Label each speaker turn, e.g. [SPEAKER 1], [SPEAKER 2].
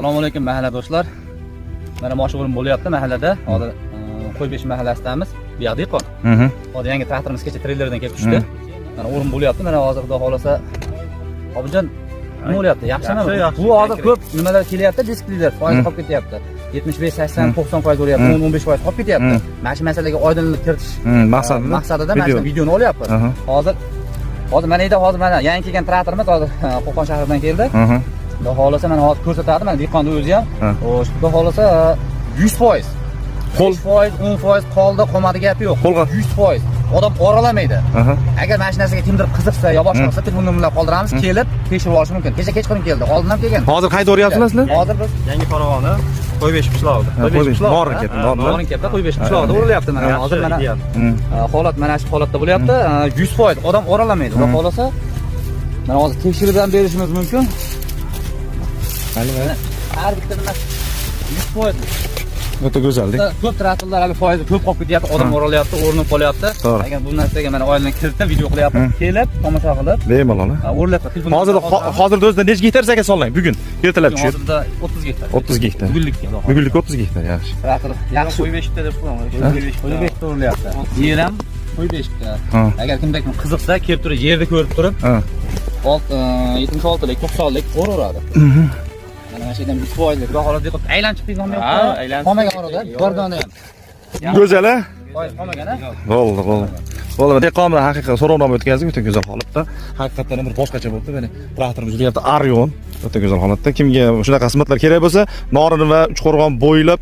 [SPEAKER 1] Assalomu alaykum mahalladoshlar. Mana mashg'ulim bo'lyapti mahallada. Hozir Qo'ybesh mahallasidamiz. Bu yoqda dehqon. Hozir yangi traktorimiz kecha treylerdan kelib tushdi. Mana o'rin bo'lyapti. Mana hozir xudo xolasa Obidjon nima bo'lyapti? Yaxshimi? Bu hozir ko'p nimalar kelyapti, diskleylar foiz qolib ketyapti. 75, 80, 90% bo'lyapti, 10-15% qolib ketyapti. Mana shu masalaga oydinlik kiritish maqsadida mana shu videoni olyapmiz. Hozir mana yangi kelgan traktorimiz hozir Qo'qon shahridan keldi. Xudo xolasa mana hozir ko'rsatadi, mana dehqonni o'zi ham. Xudo xolasa 100%. 5%, 10% qoldi, qolmadi gapi yo'q. 100%. Odam oralamaydi. Agar mana shu narsaga kimdir qiziqsa yo boshqa telefon nomerlarini qoldiramiz, kelib tekshirib olishi mumkin. Kecha kechqurun keldi, oldin ham kelgan.
[SPEAKER 2] Hozir qayerda o'ryapsizlar sizlar?
[SPEAKER 1] Hozir biz
[SPEAKER 3] yangi Farg'ona Qo'ybesh qishlog'ida.
[SPEAKER 1] Norin katta Qo'ybesh qishlog'ida o'rilyapti mana. Hozir mana holat mana shu holatda bo'lyapti. 100% odam oralamaydi. Xudo xolasa mana hozir tekshirib ham berishimiz mumkin. Mana har bitta nima 100%.
[SPEAKER 2] O'ta go'zallik.
[SPEAKER 1] Ko'p traktorlar hali foizi ko'p qolib ketyapti, odam o'ralyapti, o'rnib qolyapti. Agar bu narsaga mana oydinlik kiritib, video qilyapmiz, kelib, tomosha qilib,
[SPEAKER 2] bemalol.
[SPEAKER 1] o'rlayapti.
[SPEAKER 2] Hozirda o'zida necha gektar ekan sollang bugun? Ertalab tushib.
[SPEAKER 1] Hozirda 30 gektar.
[SPEAKER 2] 30 gektar. Bugunlik 30 gektar, yaxshi.
[SPEAKER 1] Traktor yaxshi Qo'ybeshda deb qo'yamiz. Qo'ybeshda o'rlayapti. Yer ham Qo'ybeshda. Agar kimda qiziqsa, kelib turib, yerda ko'rib turib, 76lik, 90lik o'raveradi. Mana shu yerdan 100%lik xudo xolos deb aylanib chiqdingiz ham yo'q. Qolmagan orada bir dona ham.
[SPEAKER 2] Go'zal a?
[SPEAKER 1] Foiz qolmagan a?
[SPEAKER 2] Bo'ldi. Dehqonlar haqiqatan so'rovnoma o'tkazdik, o'ta go'zal holatda. Haqiqatan bir boshqacha bo'ldi. Mana traktorimiz deyapti Arion. O'ta go'zal holatda. Kimga shunaqa xizmatlar kerak bo'lsa, Norin va Uchqo'rg'on bo'ylab